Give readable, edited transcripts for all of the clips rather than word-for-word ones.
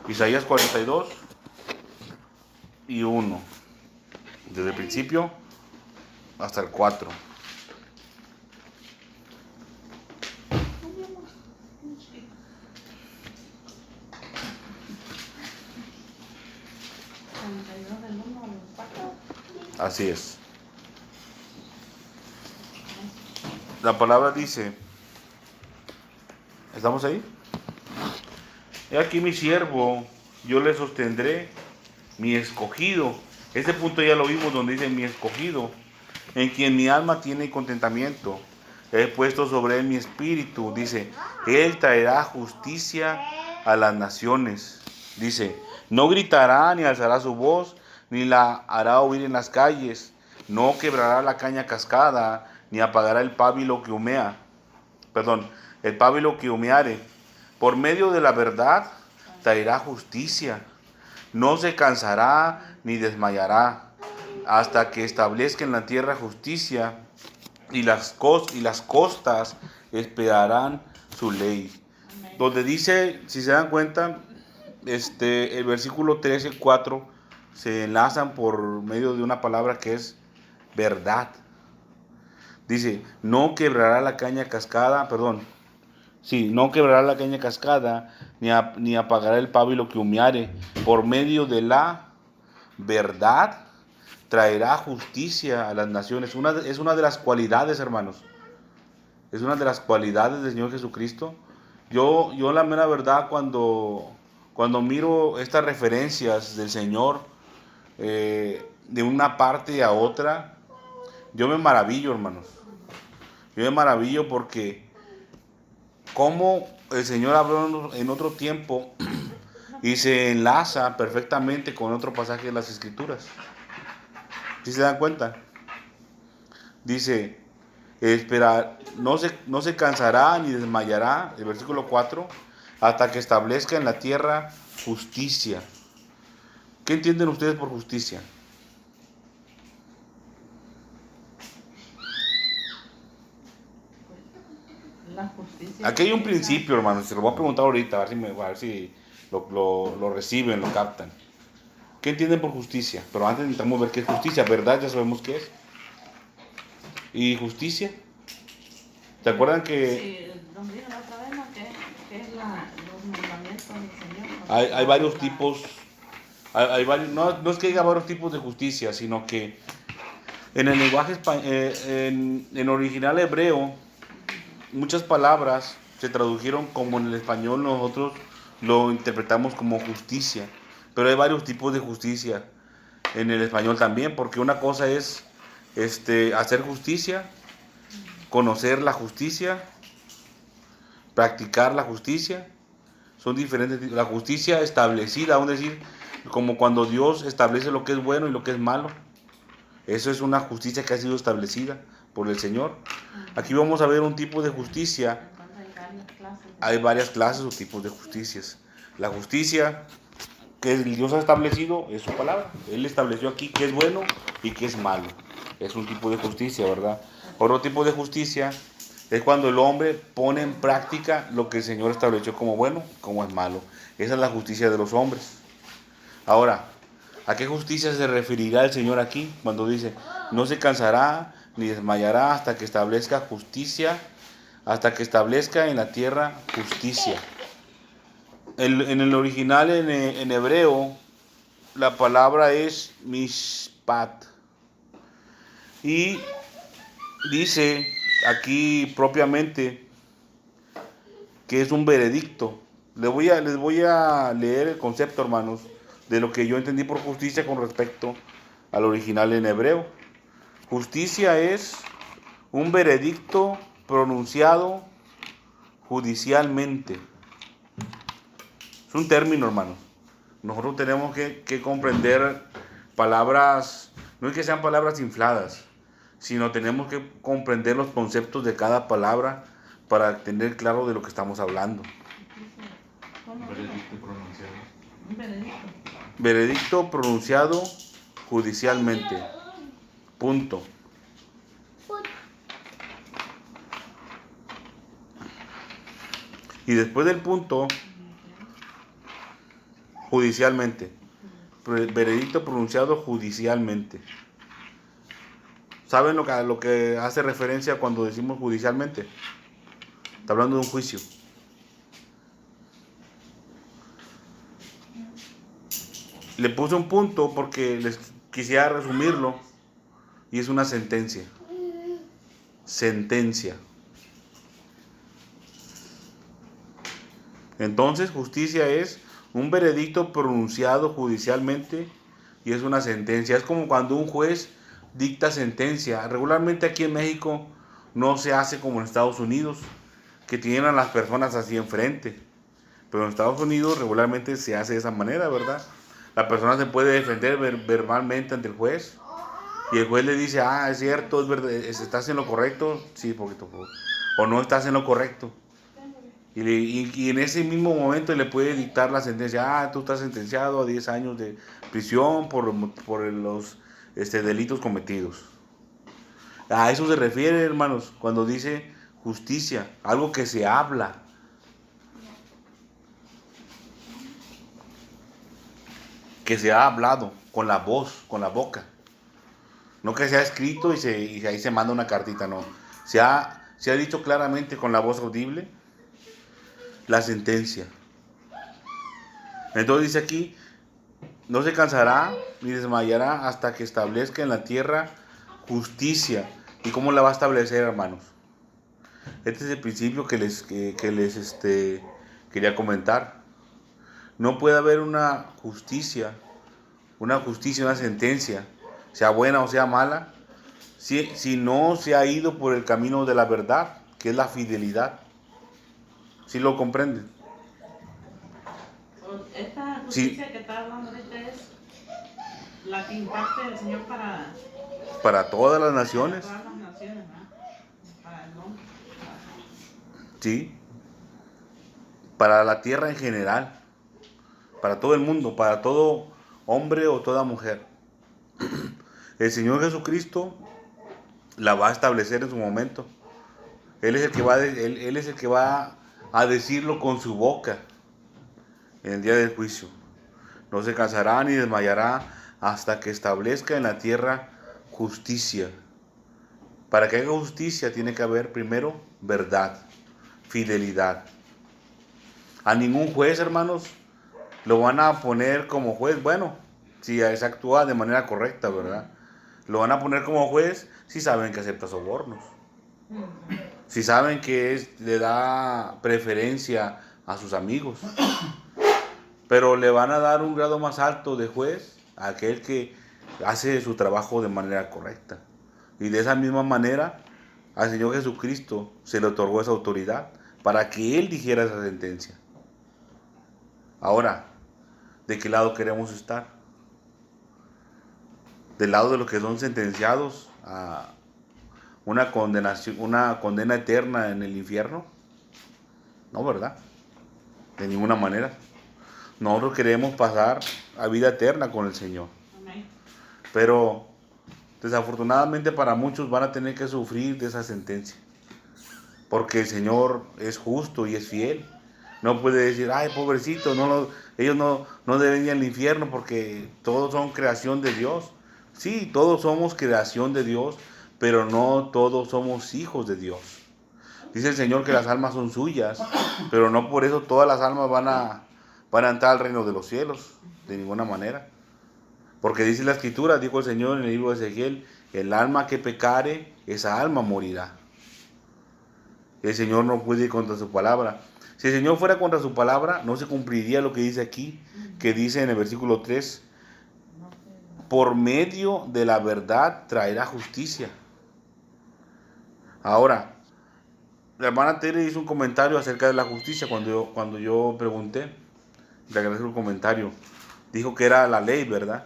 Isaías 42 y 1. Desde el principio hasta el 4. Así es. La palabra dice, ¿estamos ahí? He aquí mi siervo, yo le sostendré, mi escogido. Este punto ya lo vimos donde dice mi escogido, en quien mi alma tiene contentamiento. He puesto sobre él mi espíritu, dice, él traerá justicia a las naciones. Dice, no gritará ni alzará su voz, ni la hará oír en las calles, no quebrará la caña cascada, ni apagará el pábilo que humea. Perdón, el pábilo que humeare. Por medio de la verdad traerá justicia. No se cansará ni desmayará hasta que establezca en la tierra justicia y las costas esperarán su ley. Donde dice, si se dan cuenta, el versículo 13, 4 se enlazan por medio de una palabra que es verdad. Dice, no quebrará la caña cascada, perdón. Sí, no quebrará la caña cascada, ni apagará el pábilo que humeare. Por medio de la verdad traerá justicia a las naciones. Es una de las cualidades, hermanos. Es una de las cualidades del Señor Jesucristo. Yo la mera verdad, cuando miro estas referencias del Señor de una parte a otra, yo me maravillo, hermanos. Yo me maravillo porque cómo el Señor habló en otro tiempo y se enlaza perfectamente con otro pasaje de las Escrituras. ¿Sí se dan cuenta? Dice, espera, no se cansará ni desmayará, el versículo 4, hasta que establezca en la tierra justicia. ¿Qué entienden ustedes por justicia? La justicia. Aquí hay un principio, hermano, se lo voy a preguntar ahorita, a ver si lo reciben, lo captan. ¿Qué entienden por justicia? Pero antes necesitamos ver qué es justicia, ¿verdad? Ya sabemos qué es. ¿Y justicia? ¿Se acuerdan que Sí, nos dijo la otra vez, ¿no? Que es los mandamientos del Señor. hay varios tipos, hay varios, no es que haya varios tipos de justicia, sino que en el lenguaje en original hebreo, muchas palabras se tradujeron como en el español nosotros lo interpretamos como justicia. Pero hay varios tipos de justicia en el español también, porque una cosa es hacer justicia, conocer la justicia, practicar la justicia. Son diferentes. La justicia establecida, vamos a decir, como cuando Dios establece lo que es bueno y lo que es malo. Eso es una justicia que ha sido establecida por el Señor. Aquí vamos a ver un tipo de justicia. Hay varias clases o tipos de justicias. La justicia que Dios ha establecido es su palabra. Él estableció aquí qué es bueno y qué es malo. Es un tipo de justicia, ¿verdad? Otro tipo de justicia es cuando el hombre pone en práctica lo que el Señor estableció como bueno, como es malo. Esa es la justicia de los hombres. Ahora, ¿a qué justicia se referirá el Señor aquí cuando dice, no se cansará ni desmayará hasta que establezca justicia, hasta que establezca en la tierra justicia? En el original en hebreo, la palabra es mishpat. Y dice aquí propiamente que es un veredicto. Les voy a leer el concepto, hermanos, de lo que yo entendí por justicia con respecto al original en hebreo. Justicia es un veredicto pronunciado judicialmente. Es un término, hermanos. Nosotros tenemos que comprender palabras, no es que sean palabras infladas, sino tenemos que comprender los conceptos de cada palabra para tener claro de lo que estamos hablando. Veredicto pronunciado. Un veredicto. Veredicto pronunciado judicialmente. Punto. Y después del punto Judicialmente. Veredicto pronunciado judicialmente. ¿Saben lo que hace referencia cuando decimos judicialmente? Está hablando de un juicio. Le puse un punto porque les quisiera resumirlo y es una sentencia. Sentencia. Entonces, justicia es un veredicto pronunciado judicialmente y es una sentencia. Es como cuando un juez dicta sentencia. Regularmente aquí en México no se hace como en Estados Unidos, que tienen a las personas así enfrente. Pero en Estados Unidos regularmente se hace de esa manera, ¿verdad? La persona se puede defender verbalmente ante el juez y el juez le dice, es cierto, es verdad, estás en lo correcto, sí, poquito, o no estás en lo correcto. Y en ese mismo momento le puede dictar la sentencia, tú estás sentenciado a 10 años de prisión por los delitos cometidos. A eso se refiere, hermanos, cuando dice justicia, algo que se habla. Que se ha hablado con la voz, con la boca. No que se ha escrito y ahí se manda una cartita, no. Se ha dicho claramente con la voz audible la sentencia. Entonces dice aquí, no se cansará ni desmayará hasta que establezca en la tierra justicia. ¿Y cómo la va a establecer, hermanos? Este es el principio que les quería comentar. No puede haber una sentencia, sea buena o sea mala, si no se ha ido por el camino de la verdad, que es la fidelidad. ¿Sí lo comprenden? Esta justicia que está hablando ahorita es la que imparte el Señor Para todas las naciones. para todas las naciones, ¿verdad? Para el hombre. Sí. Para la tierra en general. Para todo el mundo, para todo hombre o toda mujer. El Señor Jesucristo la va a establecer en su momento. Él es el que va a decirlo con su boca en el día del juicio. No se cansará ni desmayará hasta que establezca en la tierra justicia. Para que haya justicia tiene que haber primero verdad, fidelidad. A ningún juez, hermanos, lo van a poner como juez. Bueno, si se actúa de manera correcta, ¿verdad? Lo van a poner como juez si saben que acepta sobornos. Si saben que le da preferencia a sus amigos. Pero le van a dar un grado más alto de juez a aquel que hace su trabajo de manera correcta. Y de esa misma manera, al Señor Jesucristo se le otorgó esa autoridad para que Él dijera esa sentencia. Ahora, ¿de qué lado queremos estar? ¿Del lado de los que son sentenciados a una condena eterna en el infierno? No, ¿verdad? De ninguna manera. Nosotros queremos pasar a vida eterna con el Señor. Amén. Pero desafortunadamente para muchos van a tener que sufrir de esa sentencia. Porque el Señor es justo y es fiel. No puede decir, pobrecito, ellos no deben ir al infierno porque todos son creación de Dios. Sí, todos somos creación de Dios, pero no todos somos hijos de Dios. Dice el Señor que las almas son suyas, pero no por eso todas las almas van a entrar al reino de los cielos, de ninguna manera. Porque dice la Escritura, dijo el Señor en el libro de Ezequiel, el alma que pecare, esa alma morirá. El Señor no puede ir contra su palabra. Si el Señor fuera contra su palabra, no se cumpliría lo que dice aquí, que dice en el versículo 3, por medio de la verdad traerá justicia. Ahora, la hermana Tere hizo un comentario acerca de la justicia cuando yo pregunté. Le agradezco el comentario. Dijo que era la ley, ¿verdad?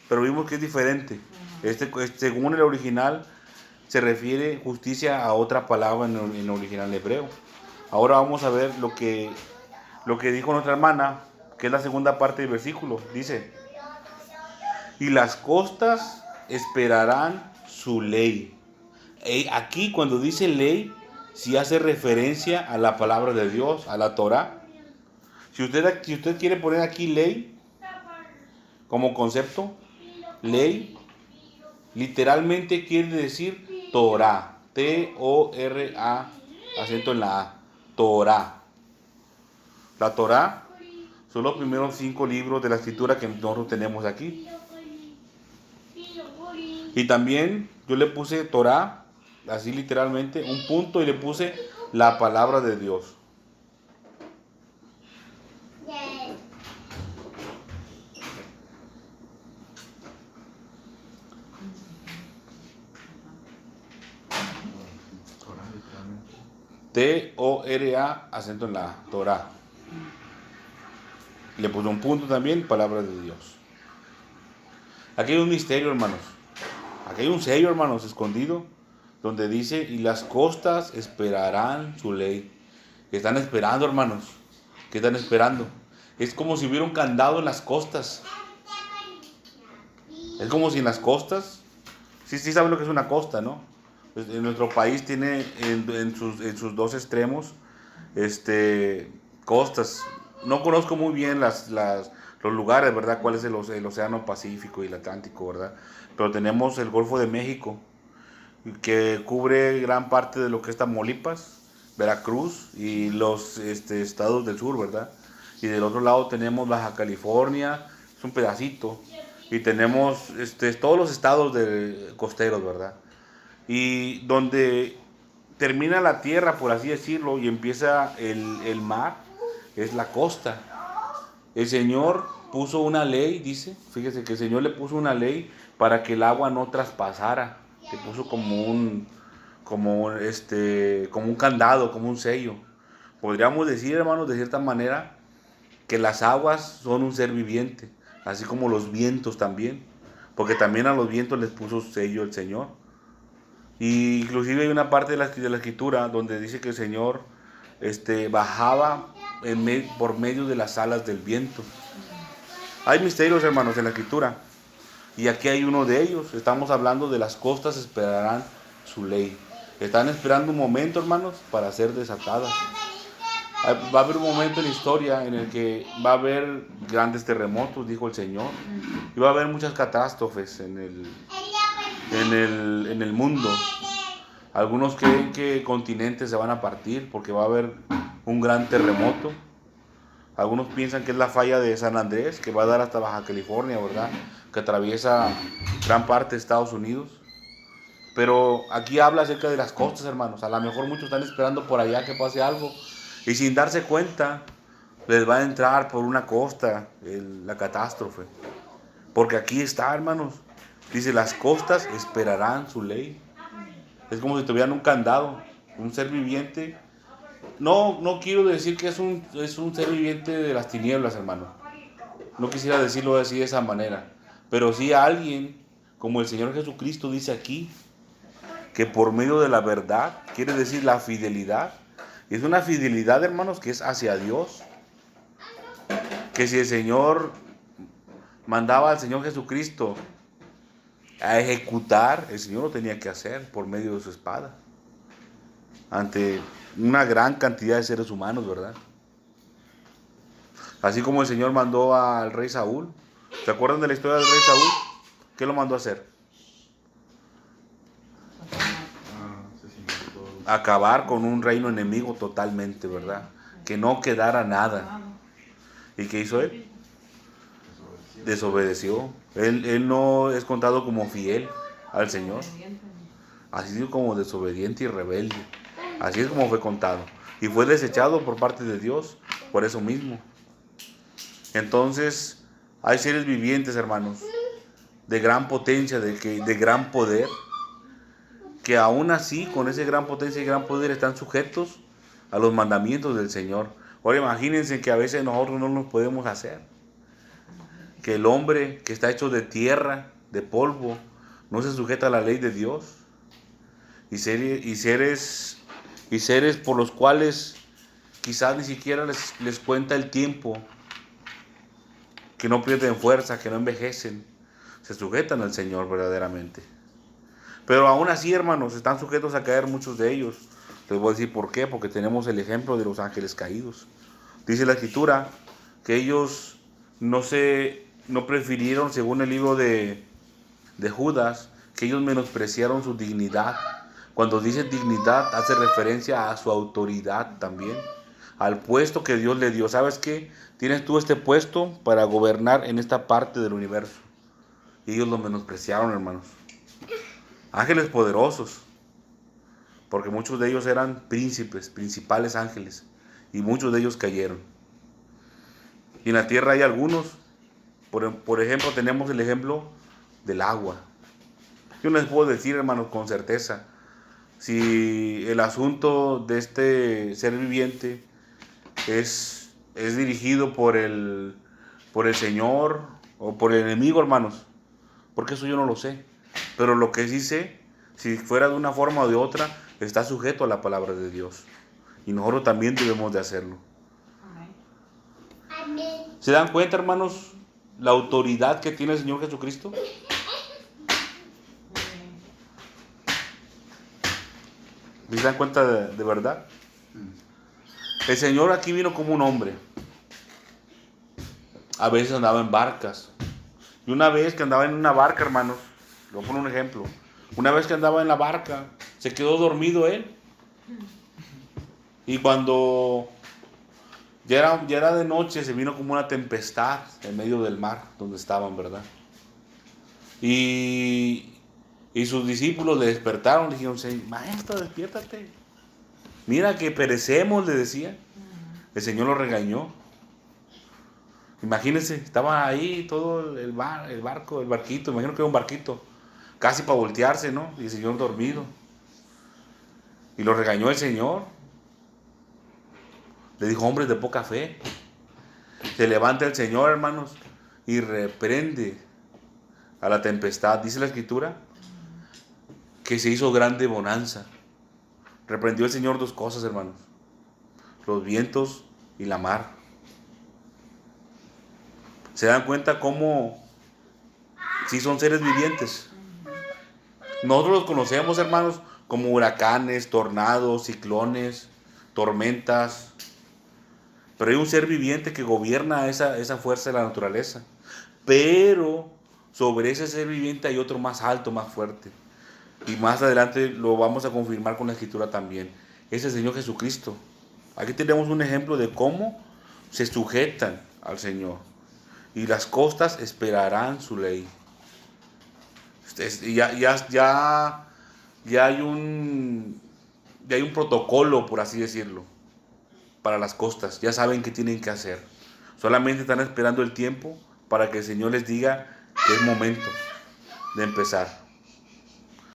Pero vimos que es diferente. Según el original, se refiere justicia a otra palabra en el original hebreo. Ahora vamos a ver lo que dijo nuestra hermana, que es la segunda parte del versículo. Dice, y las costas esperarán su ley. Aquí cuando dice ley, sí hace referencia a la palabra de Dios, a la Torá. Si usted quiere poner aquí ley, como concepto, ley, literalmente quiere decir Torah. T-O-R-A, acento en la A. Torah. La Torah son los primeros 5 libros de la escritura que nosotros tenemos aquí. Y también yo le puse Torah, así literalmente, un punto, y le puse la palabra de Dios. T-O-R-A, acento en la A, Torah. Le puse un punto también, palabra de Dios. Aquí hay un misterio, hermanos. Aquí hay un sello, hermanos, escondido, donde dice, y las costas esperarán su ley. Están esperando, hermanos. ¿Qué están esperando? Es como si hubiera un candado en las costas. Es como si en las costas, sí saben lo que es una costa, ¿no? Pues en nuestro país tiene en sus dos extremos costas. No conozco muy bien los lugares, ¿verdad? ¿Cuál es el Océano Pacífico y el Atlántico, ¿verdad? Pero tenemos el Golfo de México, que cubre gran parte de lo que es Tamaulipas, Veracruz y los estados del sur, ¿verdad? Y del otro lado tenemos Baja California, es un pedacito, y tenemos todos los estados costeros, ¿verdad? Y donde termina la tierra, por así decirlo, y empieza el mar, es la costa. El Señor puso una ley, dice, fíjese que el Señor le puso una ley para que el agua no traspasara. Le puso como un candado, como un sello. Podríamos decir, hermanos, de cierta manera, que las aguas son un ser viviente, así como los vientos también, porque también a los vientos les puso sello el Señor. Y inclusive hay una parte de la escritura donde dice que el Señor bajaba por medio de las alas del viento. Hay misterios, hermanos, en la escritura, y aquí hay uno de ellos. Estamos hablando de las costas esperarán su ley. Están esperando un momento, hermanos, para ser desatadas. Va a haber un momento en la historia en el que va a haber grandes terremotos, dijo el Señor, y va a haber muchas catástrofes en el mundo. Algunos creen que continentes se van a partir porque va a haber un gran terremoto. Algunos piensan que es la falla de San Andrés, que va a dar hasta Baja California, ¿verdad? Que atraviesa gran parte de Estados Unidos. Pero aquí habla acerca de las costas, hermanos. A lo mejor muchos están esperando por allá que pase algo, y sin darse cuenta les va a entrar por una costa la catástrofe. Porque aquí está, hermanos. Dice, las costas esperarán su ley. Es como si tuvieran un candado, un ser viviente. No quiero decir que es un ser viviente de las tinieblas, hermano. No quisiera decirlo así de esa manera. Pero sí a alguien, como el Señor Jesucristo dice aquí, que por medio de la verdad, quiere decir la fidelidad. Es una fidelidad, hermanos, que es hacia Dios. Que si el Señor mandaba al Señor Jesucristo a ejecutar, el Señor lo tenía que hacer por medio de su espada, ante una gran cantidad de seres humanos, ¿verdad? Así como el Señor mandó al rey Saúl. ¿Se acuerdan de la historia del rey Saúl? ¿Qué lo mandó a hacer? Acabar con un reino enemigo totalmente, ¿verdad? Que no quedara nada. ¿Y qué hizo él? Desobedeció. Él no es contado como fiel al Señor. Así como desobediente y rebelde. Así es como fue contado. Y fue desechado por parte de Dios por eso mismo. Entonces, hay seres vivientes, hermanos, de gran potencia, de gran poder, que aún así, con ese gran potencia y gran poder, están sujetos a los mandamientos del Señor. Ahora imagínense que a veces nosotros no nos podemos hacer. Que el hombre que está hecho de tierra, de polvo, no se sujeta a la ley de Dios. Y seres por los cuales quizás ni siquiera les cuenta el tiempo, que no pierden fuerza, que no envejecen, se sujetan al Señor verdaderamente. Pero aún así, hermanos, están sujetos a caer muchos de ellos. Les voy a decir por qué, porque tenemos el ejemplo de los ángeles caídos. Dice la Escritura que ellos no se no prefirieron, según el libro de Judas, que ellos menospreciaron su dignidad. Cuando dice dignidad, hace referencia a su autoridad también, al puesto que Dios le dio. ¿Sabes qué? Tienes tú este puesto para gobernar en esta parte del universo. Y ellos lo menospreciaron, hermanos. Ángeles poderosos, porque muchos de ellos eran príncipes, principales ángeles, y muchos de ellos cayeron. Y en la tierra hay algunos, por ejemplo, tenemos el ejemplo del agua. Yo no les puedo decir, hermanos, con certeza, si el asunto de este ser viviente es dirigido por el Señor o por el enemigo, hermanos, porque eso yo no lo sé. Pero lo que sí sé, si fuera de una forma o de otra, está sujeto a la palabra de Dios. Y nosotros también debemos de hacerlo. Amén. ¿Se dan cuenta, hermanos, la autoridad que tiene el Señor Jesucristo? ¿Se dan cuenta de verdad? El Señor aquí vino como un hombre. A veces andaba en barcas. Y una vez que andaba en una barca, hermanos, le voy a poner un ejemplo. Una vez que andaba en la barca, se quedó dormido él. Y cuando ya era de noche, se vino como una tempestad en medio del mar donde estaban, ¿verdad? Y sus discípulos le despertaron, le dijeron: maestro, despiértate. Mira que perecemos, le decía. El Señor lo regañó. Imagínense, estaba ahí todo el barquito, imagino que era un barquito, casi para voltearse, ¿no? Y el Señor dormido. Y lo regañó el Señor. Le dijo: hombres de poca fe. Se levanta el Señor, hermanos, y reprende a la tempestad. Dice la Escritura que se hizo grande bonanza. Reprendió el Señor dos cosas, hermanos: los vientos y la mar. ¿Se dan cuenta cómo sí son seres vivientes? Nosotros los conocemos, hermanos, como huracanes, tornados, ciclones, tormentas. Pero hay un ser viviente que gobierna esa fuerza de la naturaleza. Pero sobre ese ser viviente hay otro más alto, más fuerte. Y más adelante lo vamos a confirmar con la Escritura también. Es el Señor Jesucristo. Aquí tenemos un ejemplo de cómo se sujetan al Señor. Y las costas esperarán su ley. Ya hay un protocolo, por así decirlo, para las costas. Ya saben qué tienen que hacer. Solamente están esperando el tiempo para que el Señor les diga que es momento de empezar.